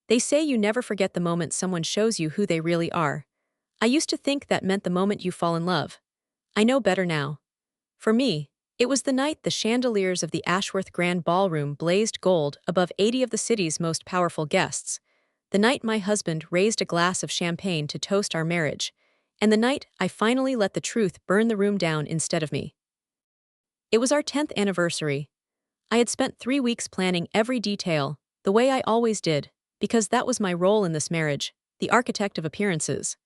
They say you never forget the moment someone shows you who they really are. I used to think that meant the moment you fall in love. I know better now. For me, it was the night the chandeliers of the Ashworth Grand Ballroom blazed gold above 80 of the city's most powerful guests, the night my husband raised a glass of champagne to toast our marriage, and the night I finally let the truth burn the room down instead of me. It was our 10th anniversary. I had spent 3 weeks planning every detail, the way I always did, because that was my role in this marriage, the architect of appearances.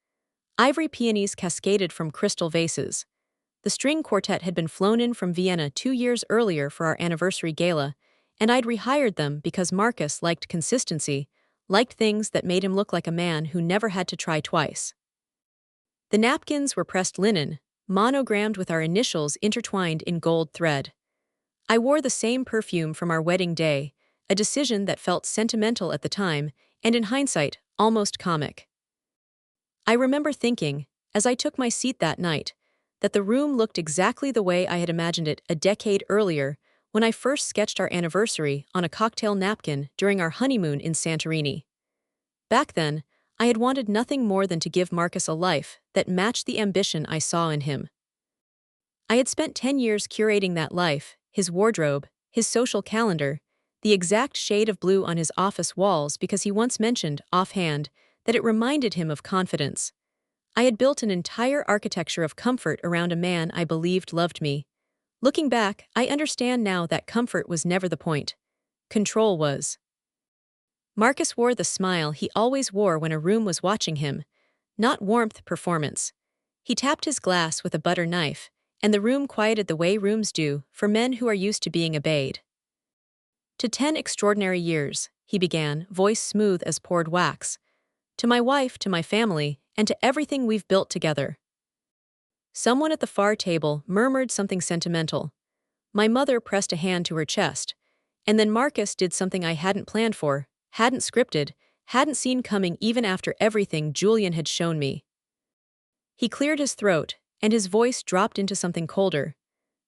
Ivory peonies cascaded from crystal vases. The string quartet had been flown in from Vienna 2 years earlier for our anniversary gala, and I'd rehired them because Marcus liked consistency, liked things that made him look like a man who never had to try twice. The napkins were pressed linen, monogrammed with our initials intertwined in gold thread. I wore the same perfume from our wedding day, a decision that felt sentimental at the time, and in hindsight, almost comic. I remember thinking, as I took my seat that night, that the room looked exactly the way I had imagined it a decade earlier when I first sketched our anniversary on a cocktail napkin during our honeymoon in Santorini. Back then, I had wanted nothing more than to give Marcus a life that matched the ambition I saw in him. I had spent 10 years curating that life, his wardrobe, his social calendar, the exact shade of blue on his office walls because he once mentioned, offhand, that it reminded him of confidence. I had built an entire architecture of comfort around a man I believed loved me. Looking back, I understand now that comfort was never the point. Control was. Marcus wore the smile he always wore when a room was watching him, not warmth, performance. He tapped his glass with a butter knife, and the room quieted the way rooms do for men who are used to being obeyed. To 10 extraordinary years, he began, voice smooth as poured wax. To my wife, to my family, and to everything we've built together. Someone at the far table murmured something sentimental. My mother pressed a hand to her chest, and then Marcus did something I hadn't planned for, hadn't scripted, hadn't seen coming even after everything Julian had shown me. He cleared his throat, and his voice dropped into something colder.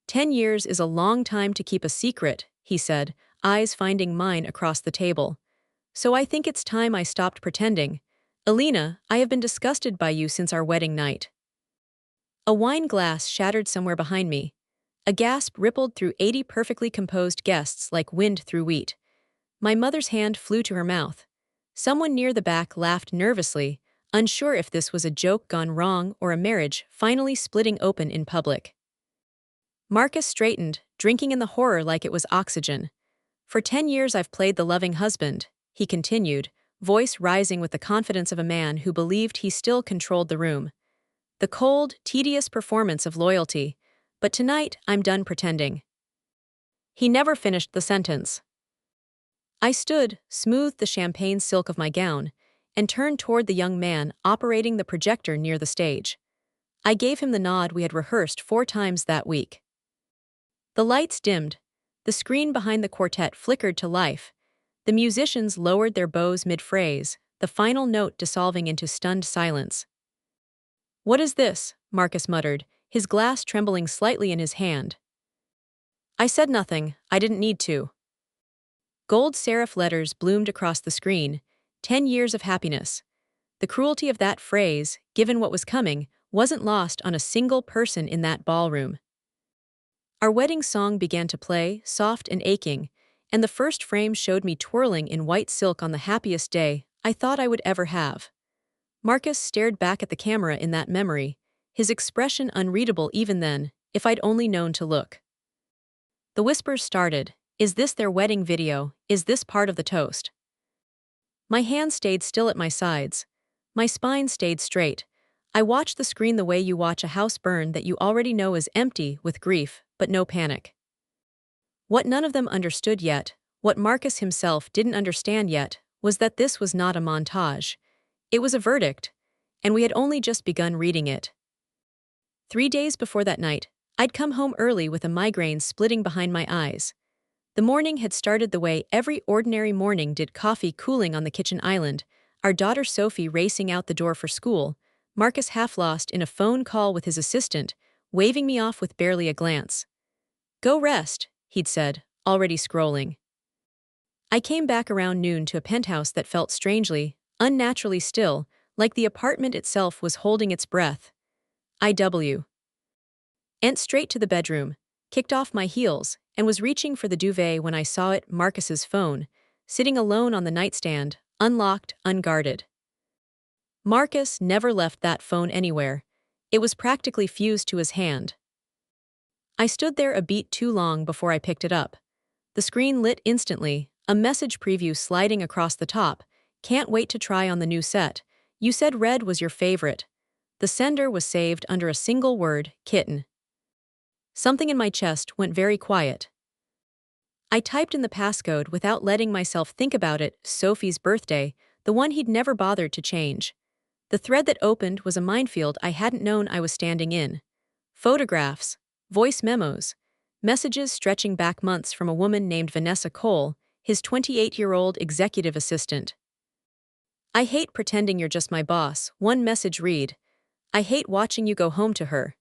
10 years is a long time to keep a secret, he said, eyes finding mine across the table. So I think it's time I stopped pretending. Elena, I have been disgusted by you since our wedding night. A wine glass shattered somewhere behind me. A gasp rippled through 80 perfectly composed guests like wind through wheat. My mother's hand flew to her mouth. Someone near the back laughed nervously, unsure if this was a joke gone wrong or a marriage finally splitting open in public. Marcus straightened, drinking in the horror like it was oxygen. For 10 years I've played the loving husband, he continued, voice rising with the confidence of a man who believed he still controlled the room. The cold, tedious performance of loyalty, but tonight I'm done pretending. He never finished the sentence. I stood, smoothed the champagne silk of my gown, and turned toward the young man operating the projector near the stage. I gave him the nod we had rehearsed 4 times that week. The lights dimmed. The screen behind the quartet flickered to life. The musicians lowered their bows mid-phrase, the final note dissolving into stunned silence. "What is this?" Marcus muttered, his glass trembling slightly in his hand. I said nothing, I didn't need to. Gold serif letters bloomed across the screen, 10 years of happiness. The cruelty of that phrase, given what was coming, wasn't lost on a single person in that ballroom. Our wedding song began to play, soft and aching, and the first frame showed me twirling in white silk on the happiest day I thought I would ever have. Marcus stared back at the camera in that memory, his expression unreadable even then, if I'd only known to look. The whispers started. Is this their wedding video? Is this part of the toast? My hands stayed still at my sides. My spine stayed straight. I watched the screen the way you watch a house burn that you already know is empty with grief, but no panic. What none of them understood yet, what Marcus himself didn't understand yet, was that this was not a montage. It was a verdict, and we had only just begun reading it. 3 days before that night, I'd come home early with a migraine splitting behind my eyes. The morning had started the way every ordinary morning did, coffee cooling on the kitchen island, our daughter Sophie racing out the door for school, Marcus half lost in a phone call with his assistant, waving me off with barely a glance. "Go rest," he'd said, already scrolling. I came back around noon to a penthouse that felt strangely, unnaturally still, like the apartment itself was holding its breath. I went straight to the bedroom, kicked off my heels, and was reaching for the duvet when I saw it, Marcus's phone, sitting alone on the nightstand, unlocked, unguarded. Marcus never left that phone anywhere. It was practically fused to his hand. I stood there a beat too long before I picked it up. The screen lit instantly, a message preview sliding across the top. Can't wait to try on the new set. You said red was your favorite. The sender was saved under a single word, kitten. Something in my chest went very quiet. I typed in the passcode without letting myself think about it, Sophie's birthday, the one he'd never bothered to change. The thread that opened was a minefield I hadn't known I was standing in. Photographs, voice memos, messages stretching back months from a woman named Vanessa Cole, his 28-year-old executive assistant. I hate pretending you're just my boss, one message read. I hate watching you go home to her.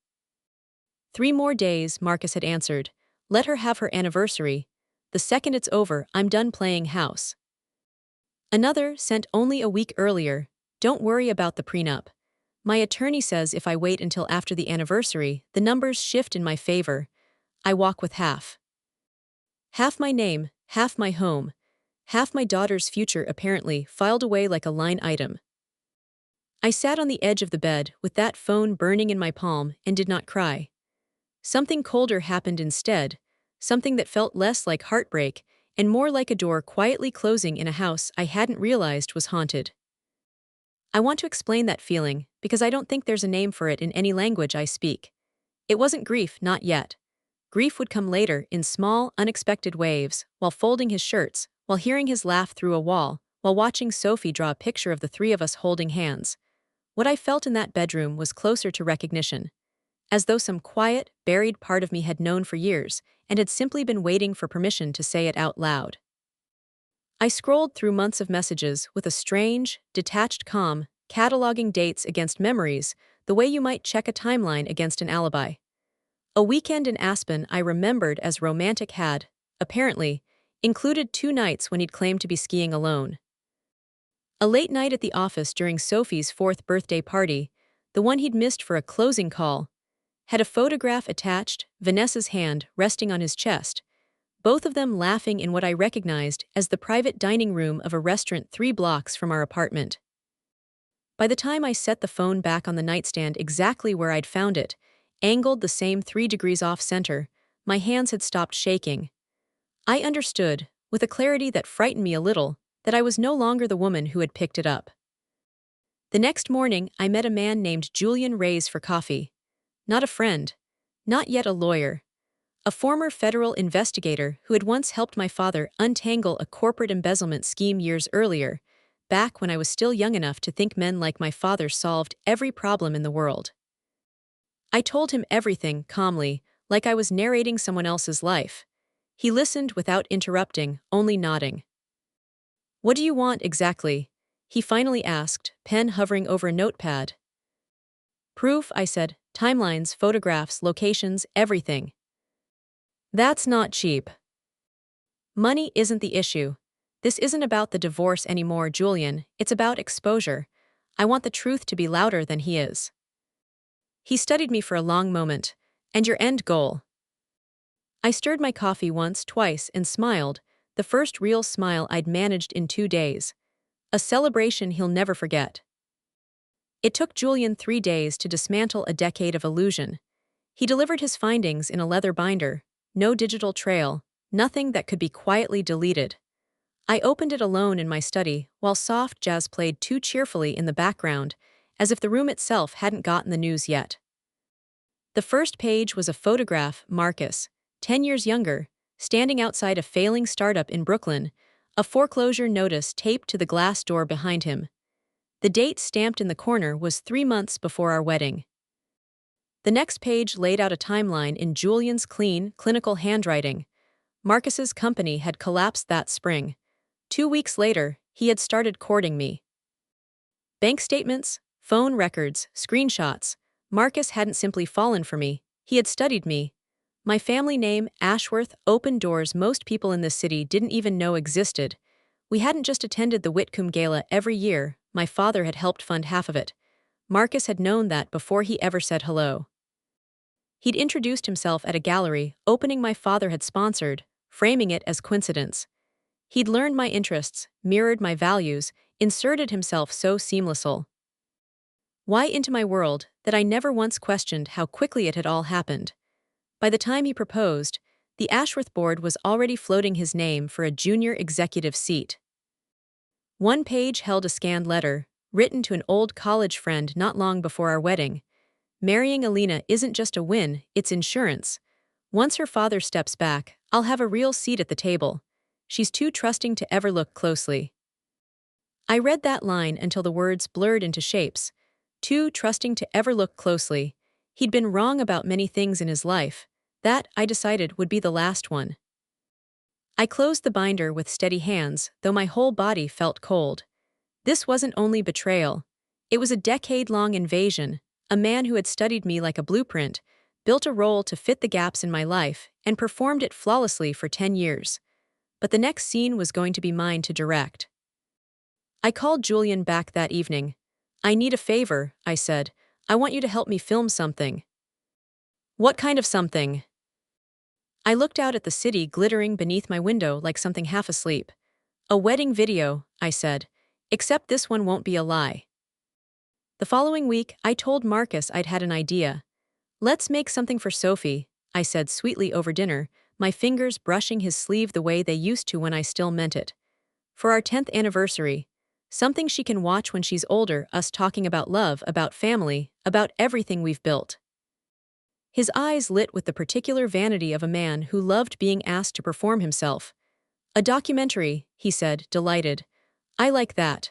3 more days, Marcus had answered. Let her have her anniversary. The second it's over, I'm done playing house. Another, sent only a week earlier. Don't worry about the prenup. My attorney says if I wait until after the anniversary, the numbers shift in my favor. I walk with half. Half my name, half my home, half my daughter's future apparently filed away like a line item. I sat on the edge of the bed with that phone burning in my palm and did not cry. Something colder happened instead, something that felt less like heartbreak and more like a door quietly closing in a house I hadn't realized was haunted. I want to explain that feeling because I don't think there's a name for it in any language I speak. It wasn't grief, not yet. Grief would come later in small, unexpected waves, while folding his shirts, while hearing his laugh through a wall, while watching Sophie draw a picture of the 3 of us holding hands. What I felt in that bedroom was closer to recognition, as though some quiet, buried part of me had known for years and had simply been waiting for permission to say it out loud. I scrolled through months of messages with a strange, detached calm, cataloging dates against memories, the way you might check a timeline against an alibi. A weekend in Aspen I remembered as romantic had, apparently, included 2 nights when he'd claimed to be skiing alone. A late night at the office during Sophie's 4th birthday party, the one he'd missed for a closing call, had a photograph attached, Vanessa's hand resting on his chest, both of them laughing in what I recognized as the private dining room of a restaurant 3 blocks from our apartment. By the time I set the phone back on the nightstand exactly where I'd found it, angled the same 3 degrees off center, my hands had stopped shaking. I understood, with a clarity that frightened me a little, that I was no longer the woman who had picked it up. The next morning, I met a man named Julian Reyes for coffee. Not a friend. Not yet a lawyer. A former federal investigator who had once helped my father untangle a corporate embezzlement scheme years earlier, back when I was still young enough to think men like my father solved every problem in the world. I told him everything, calmly, like I was narrating someone else's life. He listened without interrupting, only nodding. What do you want exactly? He finally asked, pen hovering over a notepad. Proof, I said, timelines, photographs, locations, everything. That's not cheap. Money isn't the issue. This isn't about the divorce anymore, Julian, it's about exposure. I want the truth to be louder than he is. He studied me for a long moment. And your end goal? I stirred my coffee once, twice, and smiled, the first real smile I'd managed in 2 days. A celebration he'll never forget. It took Julian 3 days to dismantle a decade of illusion. He delivered his findings in a leather binder, no digital trail, nothing that could be quietly deleted. I opened it alone in my study while soft jazz played too cheerfully in the background, as if the room itself hadn't gotten the news yet. The first page was a photograph, Marcus, 10 years younger, standing outside a failing startup in Brooklyn, a foreclosure notice taped to the glass door behind him. The date stamped in the corner was 3 months before our wedding. The next page laid out a timeline in Julian's clean, clinical handwriting. Marcus's company had collapsed that spring. 2 weeks later, he had started courting me. Bank statements, phone records, screenshots. Marcus hadn't simply fallen for me, he had studied me. My family name, Ashworth, opened doors most people in this city didn't even know existed, We hadn't just attended the Whitcomb Gala every year, my father had helped fund half of it. Marcus had known that before he ever said hello. He'd introduced himself at a gallery, opening my father had sponsored, framing it as coincidence. He'd learned my interests, mirrored my values, inserted himself so seamlessly. Why into my world that I never once questioned how quickly it had all happened. By the time he proposed, the Ashworth board was already floating his name for a junior executive seat. One page held a scanned letter, written to an old college friend not long before our wedding. Marrying Elena isn't just a win, it's insurance. Once her father steps back, I'll have a real seat at the table. She's too trusting to ever look closely. I read that line until the words blurred into shapes. Too trusting to ever look closely. He'd been wrong about many things in his life. That, I decided, would be the last one. I closed the binder with steady hands, though my whole body felt cold. This wasn't only betrayal. It was a decade-long invasion, a man who had studied me like a blueprint, built a role to fit the gaps in my life, and performed it flawlessly for 10 years. But the next scene was going to be mine to direct. I called Julian back that evening. "I need a favor," I said. "I want you to help me film something." "What kind of something?" I looked out at the city glittering beneath my window like something half asleep. "A wedding video," I said. "Except this one won't be a lie." The following week, I told Marcus I'd had an idea. "Let's make something for Sophie," I said sweetly over dinner, my fingers brushing his sleeve the way they used to when I still meant it. "For our 10th anniversary. Something she can watch when she's older, us talking about love, about family, about everything we've built." His eyes lit with the particular vanity of a man who loved being asked to perform himself. "A documentary," he said, delighted. "I like that."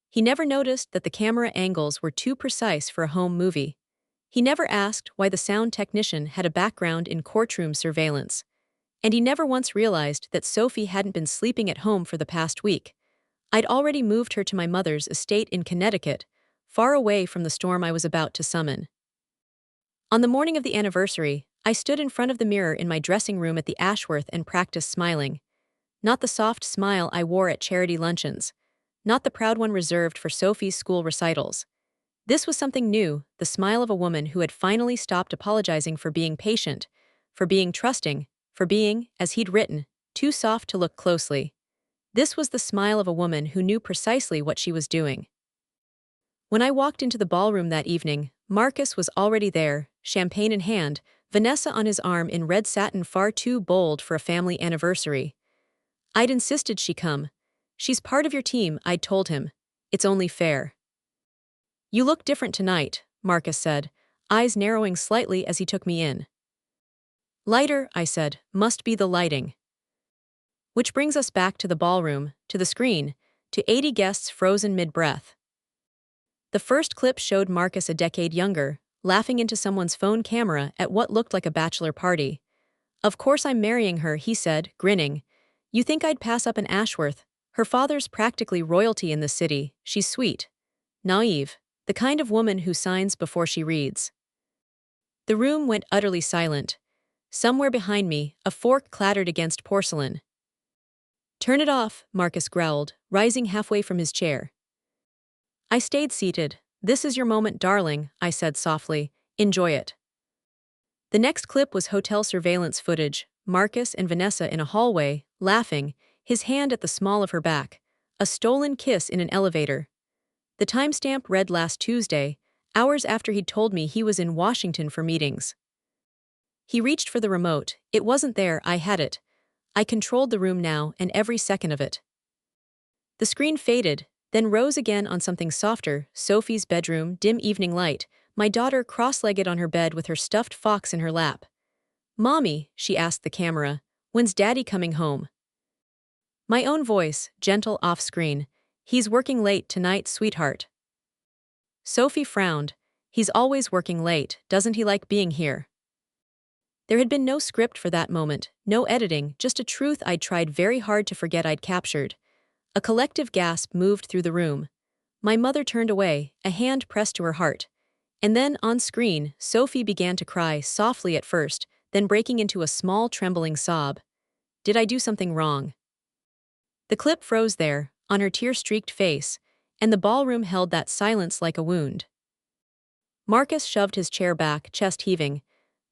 He never noticed that the camera angles were too precise for a home movie. He never asked why the sound technician had a background in courtroom surveillance. And he never once realized that Sophie hadn't been sleeping at home for the past week. I'd already moved her to my mother's estate in Connecticut, far away from the storm I was about to summon. On the morning of the anniversary, I stood in front of the mirror in my dressing room at the Ashworth and practiced smiling. Not the soft smile I wore at charity luncheons. Not the proud one reserved for Sophie's school recitals. This was something new, the smile of a woman who had finally stopped apologizing for being patient, for being trusting, for being, as he'd written, too soft to look closely. This was the smile of a woman who knew precisely what she was doing. When I walked into the ballroom that evening, Marcus was already there, champagne in hand, Vanessa on his arm in red satin far too bold for a family anniversary. I'd insisted she come. "She's part of your team," I'd told him. "It's only fair." "You look different tonight," Marcus said, eyes narrowing slightly as he took me in. "Lighter," I said, "must be the lighting." Which brings us back to the ballroom, to the screen, to 80 guests frozen mid-breath. The first clip showed Marcus a decade younger, laughing into someone's phone camera at what looked like a bachelor party. "Of course I'm marrying her," he said, grinning. "You think I'd pass up an Ashworth? Her father's practically royalty in the city. She's sweet. Naive. The kind of woman who signs before she reads." The room went utterly silent. Somewhere behind me, a fork clattered against porcelain. "Turn it off," Marcus growled, rising halfway from his chair. I stayed seated. "This is your moment, darling," I said softly. "Enjoy it." The next clip was hotel surveillance footage, Marcus and Vanessa in a hallway, laughing, his hand at the small of her back. A stolen kiss in an elevator. The timestamp read last Tuesday, hours after he'd told me he was in Washington for meetings. He reached for the remote. It wasn't there, I had it. I controlled the room now and every second of it. The screen faded, then rose again on something softer, Sophie's bedroom, dim evening light, my daughter cross-legged on her bed with her stuffed fox in her lap. "Mommy," she asked the camera, "when's Daddy coming home?" My own voice, gentle off-screen. "He's working late tonight, sweetheart." Sophie frowned. "He's always working late, doesn't he like being here?" There had been no script for that moment, no editing, just a truth I'd tried very hard to forget I'd captured. A collective gasp moved through the room. My mother turned away, a hand pressed to her heart. And then, on screen, Sophie began to cry, softly at first, then breaking into a small trembling sob. Did I do something wrong? The clip froze there, on her tear-streaked face, and the ballroom held that silence like a wound. Marcus shoved his chair back, chest heaving.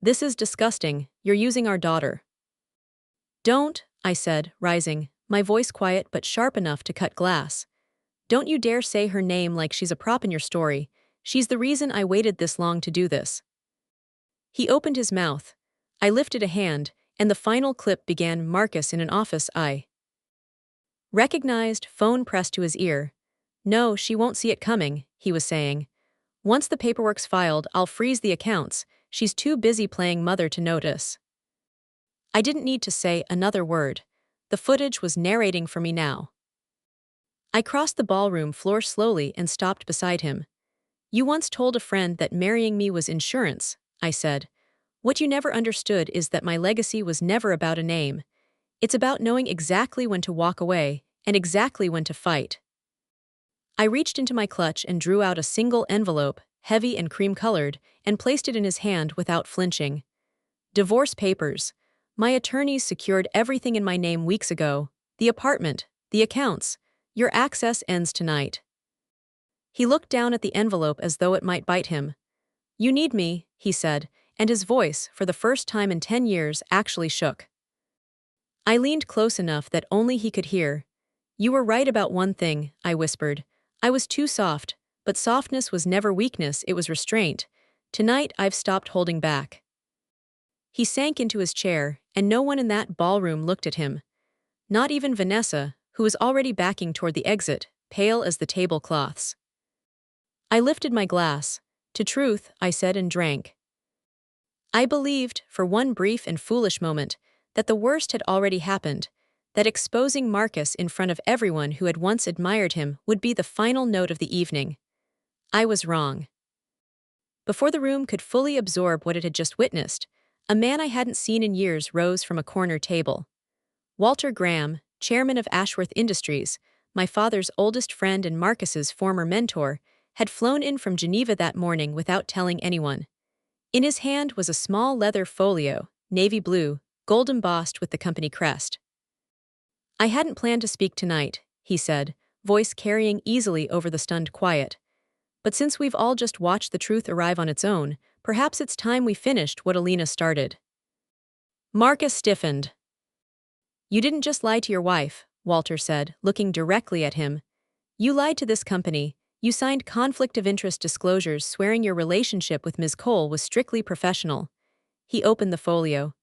"This is disgusting, you're using our daughter." "Don't," I said, rising, my voice quiet but sharp enough to cut glass. "Don't you dare say her name like she's a prop in your story. She's the reason I waited this long to do this." He opened his mouth. I lifted a hand, and the final clip began. Marcus in an office. I recognized, phone pressed to his ear. "No, she won't see it coming," he was saying. "Once the paperwork's filed, I'll freeze the accounts. She's too busy playing mother to notice." I didn't need to say another word. The footage was narrating for me now. I crossed the ballroom floor slowly and stopped beside him. "You once told a friend that marrying me was insurance," I said. "What you never understood is that my legacy was never about a name. It's about knowing exactly when to walk away and exactly when to fight." I reached into my clutch and drew out a single envelope, heavy and cream-colored, and placed it in his hand without flinching. "Divorce papers. My attorneys secured everything in my name weeks ago. The apartment, the accounts. Your access ends tonight." He looked down at the envelope as though it might bite him. "You need me," he said, and his voice, for the first time in 10 years, actually shook. I leaned close enough that only he could hear. "You were right about one thing," I whispered. "I was too soft, but softness was never weakness, it was restraint. Tonight I've stopped holding back." He sank into his chair, and no one in that ballroom looked at him. Not even Vanessa, who was already backing toward the exit, pale as the tablecloths. I lifted my glass. "To truth," I said, and drank. I believed, for one brief and foolish moment, that the worst had already happened, that exposing Marcus in front of everyone who had once admired him would be the final note of the evening. I was wrong. Before the room could fully absorb what it had just witnessed, a man I hadn't seen in years rose from a corner table. Walter Graham, chairman of Ashworth Industries, my father's oldest friend and Marcus's former mentor, had flown in from Geneva that morning without telling anyone. In his hand was a small leather folio, navy blue, gold embossed with the company crest. "I hadn't planned to speak tonight," he said, voice carrying easily over the stunned quiet. "But since we've all just watched the truth arrive on its own, perhaps it's time we finished what Elena started." Marcus stiffened. "You didn't just lie to your wife," Walter said, looking directly at him. "You lied to this company. You signed conflict of interest disclosures swearing your relationship with Ms. Cole was strictly professional." He opened the folio.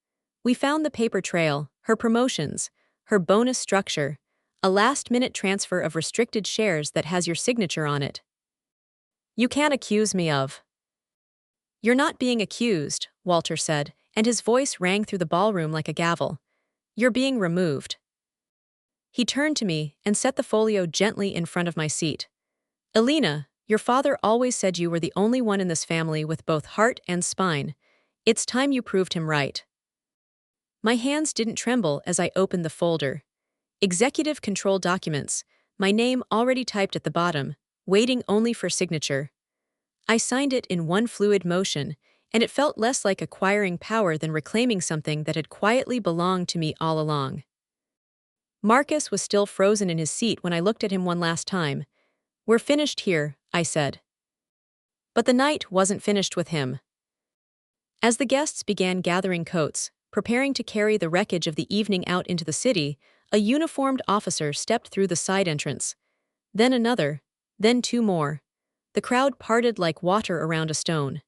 "We found the paper trail, her promotions, her bonus structure, a last-minute transfer of restricted shares that has your signature on it. You can't accuse me of—" "You're not being accused," Walter said, and his voice rang through the ballroom like a gavel. "You're being removed." He turned to me and set the folio gently in front of my seat. "Elena, your father always said you were the only one in this family with both heart and spine. It's time you proved him right." My hands didn't tremble as I opened the folder. Executive control documents, my name already typed at the bottom, waiting only for signature. I signed it in one fluid motion, and it felt less like acquiring power than reclaiming something that had quietly belonged to me all along. Marcus was still frozen in his seat when I looked at him one last time. "We're finished here," I said. But the night wasn't finished with him. As the guests began gathering coats, preparing to carry the wreckage of the evening out into the city, a uniformed officer stepped through the side entrance. Then another, then two more. The crowd parted like water around a stone.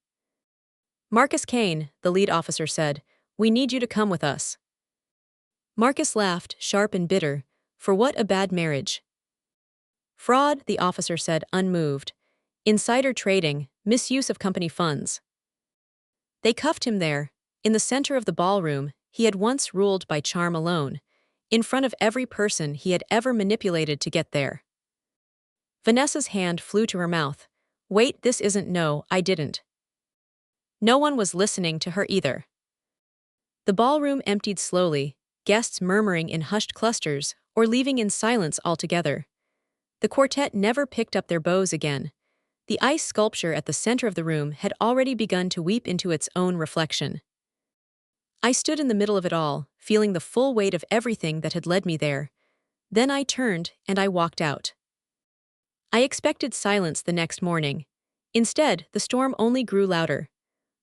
"Marcus Kane," the lead officer said, "we need you to come with us." Marcus laughed, sharp and bitter. "For what a bad marriage." "Fraud," the officer said, unmoved. "Insider trading, misuse of company funds." They cuffed him there. In the center of the ballroom, he had once ruled by charm alone, in front of every person he had ever manipulated to get there. Vanessa's hand flew to her mouth. "Wait, this isn't— No, I didn't." No one was listening to her either. The ballroom emptied slowly, guests murmuring in hushed clusters or leaving in silence altogether. The quartet never picked up their bows again. The ice sculpture at the center of the room had already begun to weep into its own reflection. I stood in the middle of it all, feeling the full weight of everything that had led me there. Then I turned and I walked out. I expected silence the next morning. Instead, the storm only grew louder.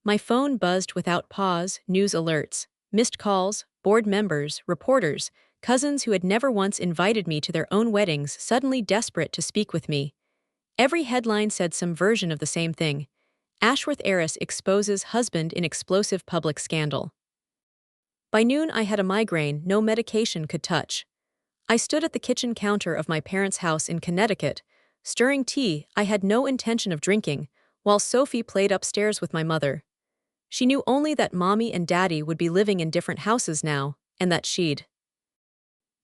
My phone buzzed without pause, news alerts, missed calls, board members, reporters, cousins who had never once invited me to their own weddings suddenly desperate to speak with me. Every headline said some version of the same thing. Ashworth heiress exposes husband in explosive public scandal. By noon I had a migraine no medication could touch. I stood at the kitchen counter of my parents' house in Connecticut, stirring tea I had no intention of drinking, while Sophie played upstairs with my mother. She knew only that Mommy and Daddy would be living in different houses now, and that she'd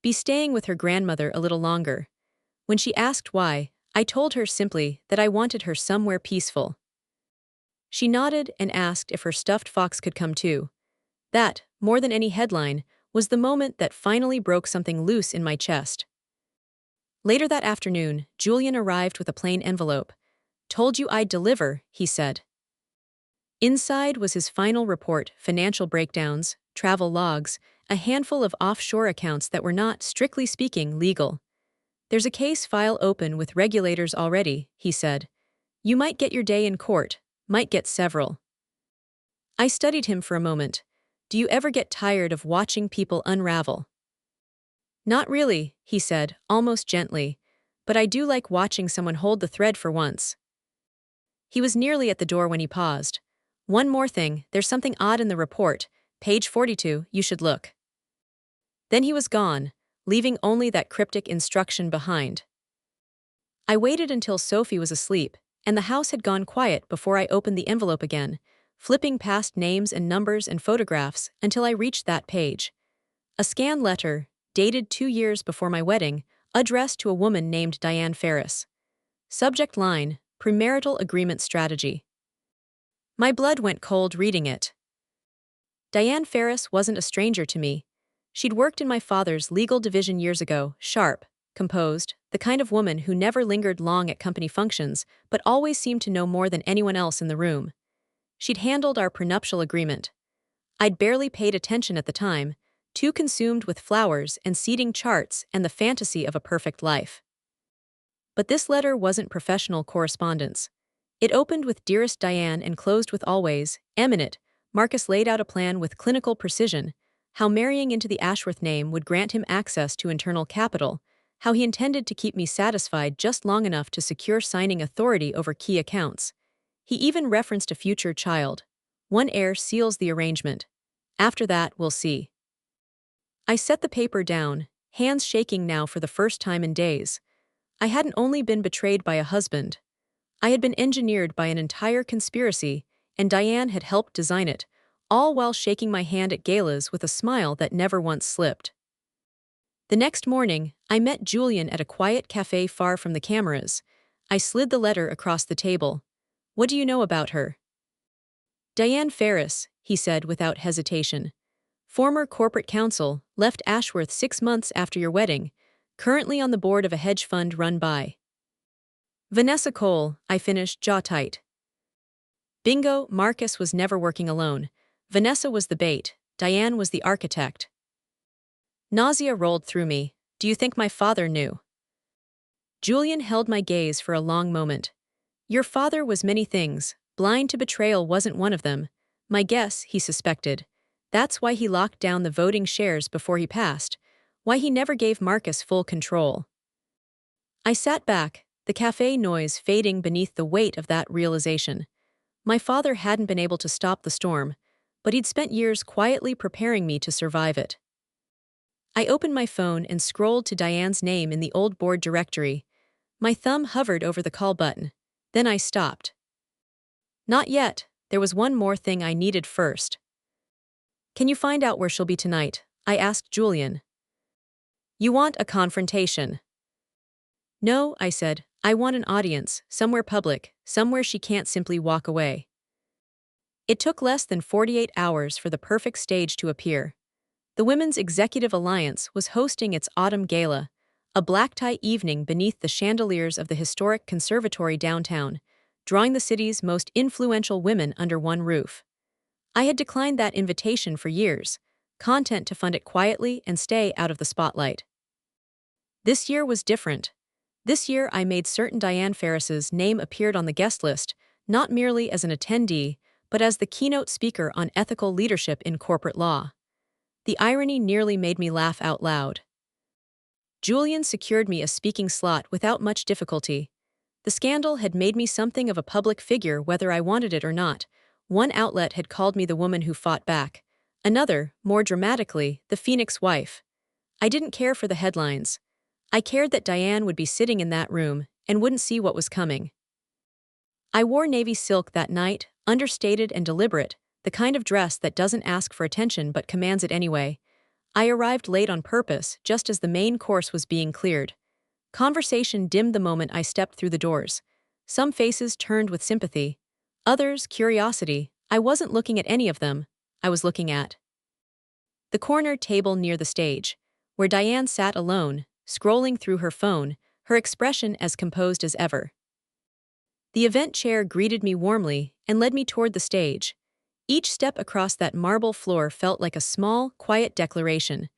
be staying with her grandmother a little longer. When she asked why, I told her simply that I wanted her somewhere peaceful. She nodded and asked if her stuffed fox could come too. That, more than any headline, was the moment that finally broke something loose in my chest. Later that afternoon, Julian arrived with a plain envelope. "Told you I'd deliver," he said. Inside was his final report, financial breakdowns, travel logs, a handful of offshore accounts that were not, strictly speaking, legal. "There's a case file open with regulators already," he said. "You might get your day in court, might get several." I studied him for a moment. "Do you ever get tired of watching people unravel?" "Not really," he said, almost gently, "but I do like watching someone hold the thread for once." He was nearly at the door when he paused. "One more thing, there's something odd in the report, page 42, you should look." Then he was gone, leaving only that cryptic instruction behind. I waited until Sophie was asleep, and the house had gone quiet before I opened the envelope again, flipping past names and numbers and photographs until I reached that page. A scanned letter, dated 2 years before my wedding, addressed to a woman named Diane Ferris. Subject line, premarital agreement strategy. My blood went cold reading it. Diane Ferris wasn't a stranger to me. She'd worked in my father's legal division years ago, sharp, composed, the kind of woman who never lingered long at company functions, but always seemed to know more than anyone else in the room. She'd handled our prenuptial agreement. I'd barely paid attention at the time, too consumed with flowers and seeding charts and the fantasy of a perfect life. But this letter wasn't professional correspondence. It opened with "Dearest Diane" and closed with "Always, eminent." Marcus laid out a plan with clinical precision, how marrying into the Ashworth name would grant him access to internal capital, how he intended to keep me satisfied just long enough to secure signing authority over key accounts. He even referenced a future child. "One heir seals the arrangement. After that, we'll see." I set the paper down, hands shaking now for the first time in days. I hadn't only been betrayed by a husband. I had been engineered by an entire conspiracy, and Diane had helped design it, all while shaking my hand at Gala's with a smile that never once slipped. The next morning, I met Julian at a quiet cafe far from the cameras. I slid the letter across the table. "What do you know about her?" "Diane Ferris," he said without hesitation. "Former corporate counsel, left Ashworth 6 months after your wedding, currently on the board of a hedge fund run by Vanessa Cole," I finished, jaw tight. Bingo, Marcus was never working alone. Vanessa was the bait, Diane was the architect. Nausea rolled through me. "Do you think my father knew?" Julian held my gaze for a long moment. "Your father was many things. Blind to betrayal wasn't one of them. My guess, he suspected. That's why he locked down the voting shares before he passed, why he never gave Marcus full control." I sat back, the cafe noise fading beneath the weight of that realization. My father hadn't been able to stop the storm, but he'd spent years quietly preparing me to survive it. I opened my phone and scrolled to Diane's name in the old board directory. My thumb hovered over the call button. Then I stopped. Not yet, there was one more thing I needed first. "Can you find out where she'll be tonight?" I asked Julian. "You want a confrontation?" "No," I said, "I want an audience, somewhere public, somewhere she can't simply walk away." It took less than 48 hours for the perfect stage to appear. The Women's Executive Alliance was hosting its autumn gala, a black-tie evening beneath the chandeliers of the historic conservatory downtown, drawing the city's most influential women under one roof. I had declined that invitation for years, content to fund it quietly and stay out of the spotlight. This year was different. This year I made certain Diane Ferris's name appeared on the guest list, not merely as an attendee, but as the keynote speaker on ethical leadership in corporate law. The irony nearly made me laugh out loud. Julian secured me a speaking slot without much difficulty. The scandal had made me something of a public figure whether I wanted it or not. One outlet had called me the woman who fought back. Another, more dramatically, the Phoenix wife. I didn't care for the headlines. I cared that Diane would be sitting in that room and wouldn't see what was coming. I wore navy silk that night, understated and deliberate, the kind of dress that doesn't ask for attention but commands it anyway. I arrived late on purpose, just as the main course was being cleared. Conversation dimmed the moment I stepped through the doors. Some faces turned with sympathy. Others, curiosity. I wasn't looking at any of them. I was looking at the corner table near the stage, where Diane sat alone, scrolling through her phone, her expression as composed as ever. The event chair greeted me warmly and led me toward the stage. Each step across that marble floor felt like a small, quiet declaration.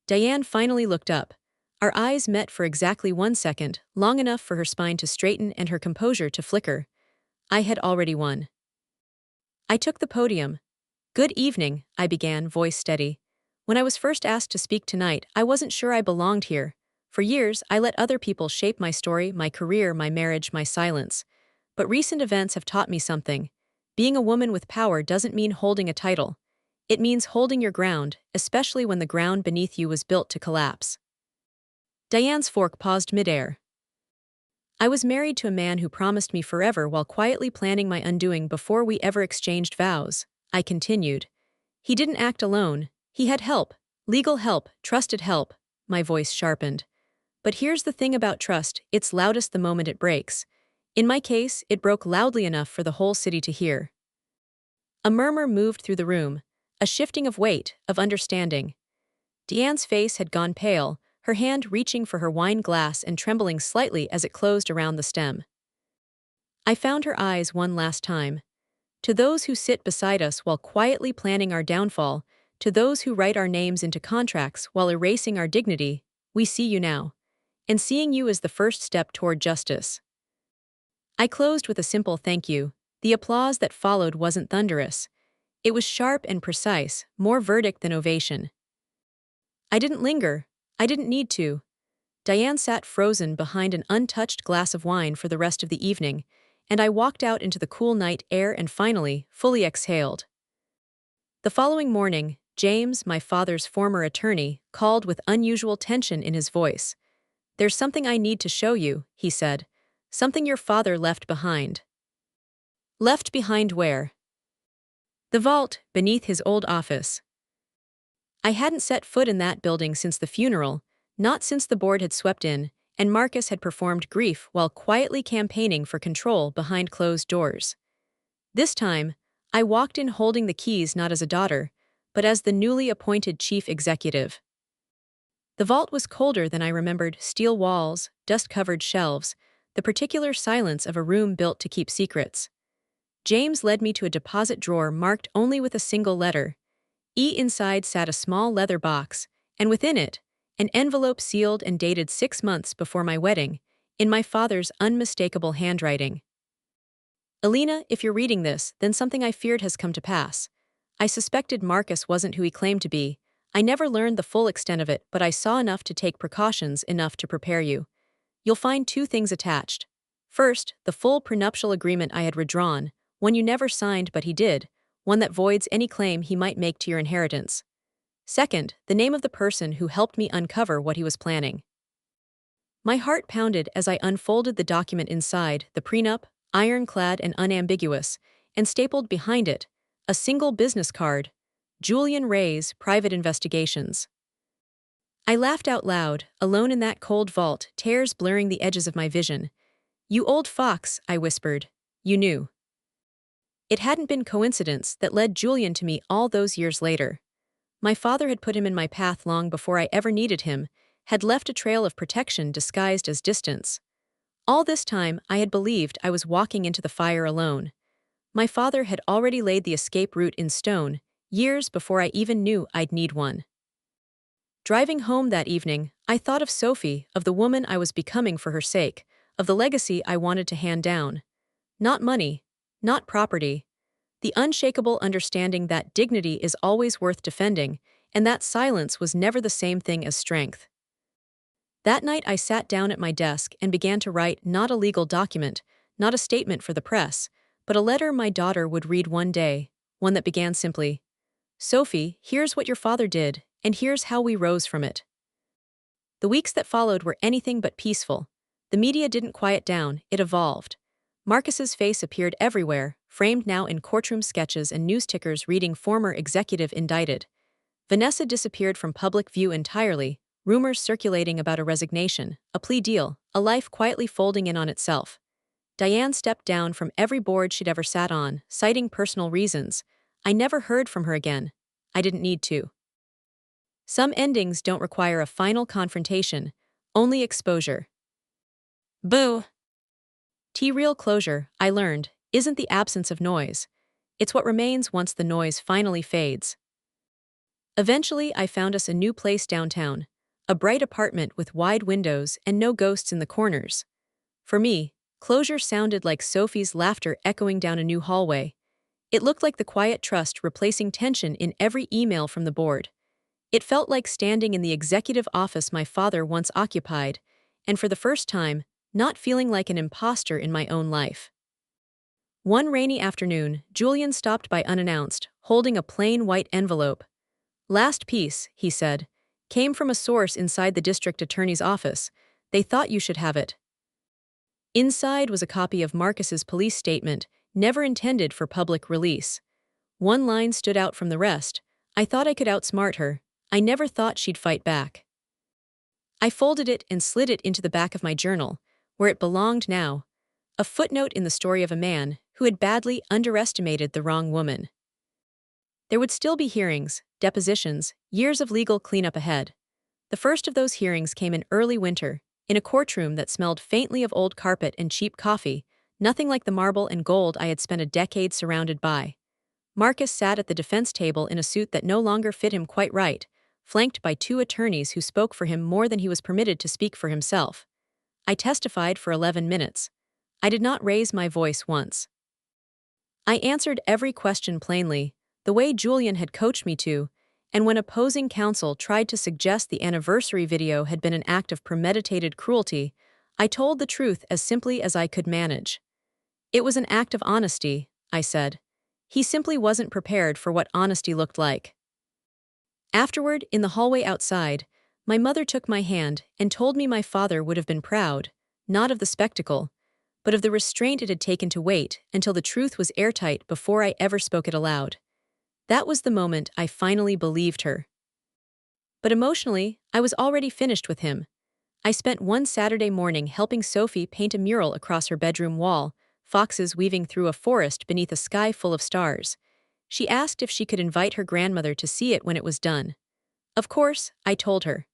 Diane finally looked up. Our eyes met for exactly 1 second, long enough for her spine to straighten and her composure to flicker. I had already won. I took the podium. "Good evening," I began, voice steady. When I was first asked to speak tonight, I wasn't sure I belonged here. For years, I let other people shape my story, my career, my marriage, my silence. But recent events have taught me something. Being a woman with power doesn't mean holding a title. It means holding your ground, especially when the ground beneath you was built to collapse. Diane's fork paused midair. I was married to a man who promised me forever while quietly planning my undoing before we ever exchanged vows, I continued. He didn't act alone. He had help. Legal help, trusted help. My voice sharpened. But here's the thing about trust, it's loudest the moment it breaks. In my case, it broke loudly enough for the whole city to hear. A murmur moved through the room, a shifting of weight, of understanding. Diane's face had gone pale, her hand reaching for her wine glass and trembling slightly as it closed around the stem. I found her eyes one last time. To those who sit beside us while quietly planning our downfall, to those who write our names into contracts while erasing our dignity, we see you now. And seeing you is the first step toward justice. I closed with a simple thank you. The applause that followed wasn't thunderous. It was sharp and precise, more verdict than ovation. I didn't linger. I didn't need to. Diane sat frozen behind an untouched glass of wine for the rest of the evening, and I walked out into the cool night air and finally, fully exhaled. The following morning, James, my father's former attorney, called with unusual tension in his voice. "There's something I need to show you," he said. "Something your father left behind." Left behind where? The vault, beneath his old office. I hadn't set foot in that building since the funeral, not since the board had swept in, and Marcus had performed grief while quietly campaigning for control behind closed doors. This time, I walked in holding the keys not as a daughter, but as the newly appointed chief executive. The vault was colder than I remembered, steel walls, dust-covered shelves, the particular silence of a room built to keep secrets. James led me to a deposit drawer marked only with a single letter. E. Inside sat a small leather box, and within it, an envelope sealed and dated 6 months before my wedding, in my father's unmistakable handwriting. "Elena, if you're reading this, then something I feared has come to pass. I suspected Marcus wasn't who he claimed to be. I never learned the full extent of it, but I saw enough to take precautions enough to prepare you. You'll find 2 things attached. First, the full prenuptial agreement I had redrawn, one you never signed but he did, one that voids any claim he might make to your inheritance. Second, the name of the person who helped me uncover what he was planning." My heart pounded as I unfolded the document inside, the prenup, ironclad and unambiguous, and stapled behind it, a single business card, Julian Ray's Private Investigations. I laughed out loud, alone in that cold vault, tears blurring the edges of my vision. "You old fox," I whispered. "You knew." It hadn't been coincidence that led Julian to me all those years later. My father had put him in my path long before I ever needed him, had left a trail of protection disguised as distance. All this time, I had believed I was walking into the fire alone. My father had already laid the escape route in stone, years before I even knew I'd need one. Driving home that evening, I thought of Sophie, of the woman I was becoming for her sake, of the legacy I wanted to hand down. Not money, not property. The unshakable understanding that dignity is always worth defending, and that silence was never the same thing as strength. That night I sat down at my desk and began to write not a legal document, not a statement for the press, but a letter my daughter would read one day, one that began simply, "Sophie, here's what your father did, and here's how we rose from it." The weeks that followed were anything but peaceful. The media didn't quiet down, it evolved. Marcus's face appeared everywhere, framed now in courtroom sketches and news tickers reading former executive indicted. Vanessa disappeared from public view entirely, rumors circulating about a resignation, a plea deal, a life quietly folding in on itself. Diane stepped down from every board she'd ever sat on, citing personal reasons. I never heard from her again. I didn't need to. Some endings don't require a final confrontation, only exposure. Boo! Real closure, I learned, isn't the absence of noise. It's what remains once the noise finally fades. Eventually, I found us a new place downtown, a bright apartment with wide windows and no ghosts in the corners. For me, closure sounded like Sophie's laughter echoing down a new hallway. It looked like the quiet trust replacing tension in every email from the board. It felt like standing in the executive office my father once occupied, and for the first time, not feeling like an imposter in my own life. One rainy afternoon, Julian stopped by unannounced, holding a plain white envelope. "Last piece," he said, "came from a source inside the district attorney's office. They thought you should have it." Inside was a copy of Marcus's police statement, never intended for public release. One line stood out from the rest. "I thought I could outsmart her. I never thought she'd fight back." I folded it and slid it into the back of my journal, where it belonged now, a footnote in the story of a man who had badly underestimated the wrong woman. There would still be hearings, depositions, years of legal cleanup ahead. The first of those hearings came in early winter, in a courtroom that smelled faintly of old carpet and cheap coffee, nothing like the marble and gold I had spent a decade surrounded by. Marcus sat at the defense table in a suit that no longer fit him quite right, flanked by two attorneys who spoke for him more than he was permitted to speak for himself. I testified for 11 minutes. I did not raise my voice once. I answered every question plainly, the way Julian had coached me to, and when opposing counsel tried to suggest the anniversary video had been an act of premeditated cruelty, I told the truth as simply as I could manage. "It was an act of honesty," I said. He simply wasn't prepared for what honesty looked like. Afterward, in the hallway outside, my mother took my hand and told me my father would have been proud, not of the spectacle, but of the restraint it had taken to wait until the truth was airtight before I ever spoke it aloud. That was the moment I finally believed her. But emotionally, I was already finished with him. I spent one Saturday morning helping Sophie paint a mural across her bedroom wall, foxes weaving through a forest beneath a sky full of stars. She asked if she could invite her grandmother to see it when it was done. Of course, I told her.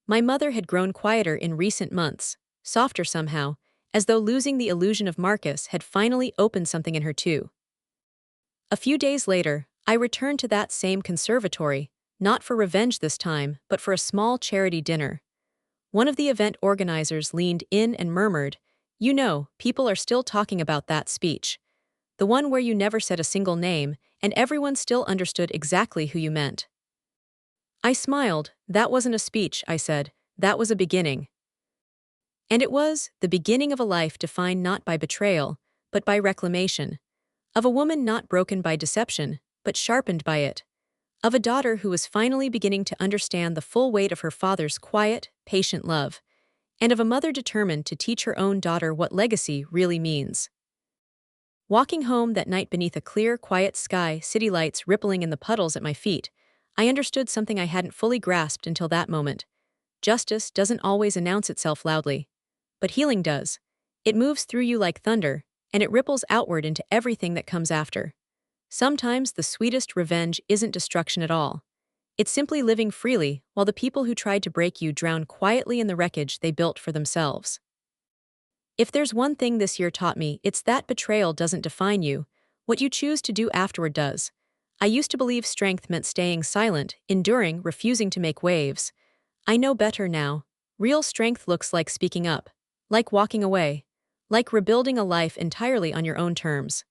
My mother had grown quieter in recent months, softer somehow, as though losing the illusion of Marcus had finally opened something in her too. A few days later, I returned to that same conservatory, not for revenge this time, but for a small charity dinner. One of the event organizers leaned in and murmured, "You know, people are still talking about that speech. The one where you never said a single name, and everyone still understood exactly who you meant." I smiled. "That wasn't a speech," I said. "That was a beginning." And it was the beginning of a life defined not by betrayal, but by reclamation. Of a woman not broken by deception, but sharpened by it. Of a daughter who was finally beginning to understand the full weight of her father's quiet, patient love. And of a mother determined to teach her own daughter what legacy really means. Walking home that night beneath a clear, quiet sky, city lights rippling in the puddles at my feet, I understood something I hadn't fully grasped until that moment. Justice doesn't always announce itself loudly. But healing does. It moves through you like thunder, and it ripples outward into everything that comes after. Sometimes the sweetest revenge isn't destruction at all. It's simply living freely while the people who tried to break you drown quietly in the wreckage they built for themselves. If there's one thing this year taught me, it's that betrayal doesn't define you. What you choose to do afterward does. I used to believe strength meant staying silent, enduring, refusing to make waves. I know better now. Real strength looks like speaking up, like walking away, like rebuilding a life entirely on your own terms.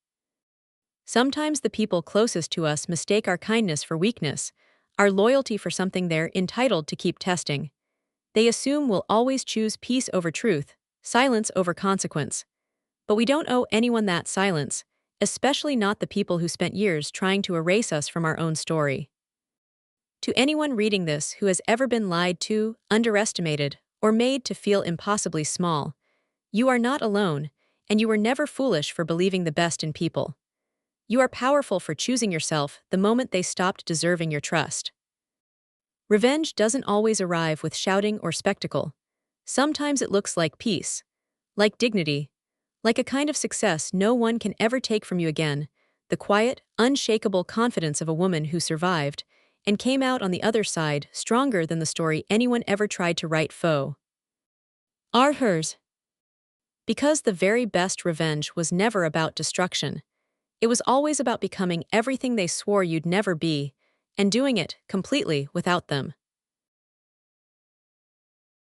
Sometimes the people closest to us mistake our kindness for weakness, our loyalty for something they're entitled to keep testing. They assume we'll always choose peace over truth, silence over consequence. But we don't owe anyone that silence, especially not the people who spent years trying to erase us from our own story. To anyone reading this who has ever been lied to, underestimated, or made to feel impossibly small, you are not alone, and you were never foolish for believing the best in people. You are powerful for choosing yourself the moment they stopped deserving your trust. Revenge doesn't always arrive with shouting or spectacle. Sometimes it looks like peace, like dignity, like a kind of success no one can ever take from you again, the quiet, unshakable confidence of a woman who survived and came out on the other side stronger than the story anyone ever tried to write faux. Are hers. Because the very best revenge was never about destruction. It was always about becoming everything they swore you'd never be, and doing it completely without them.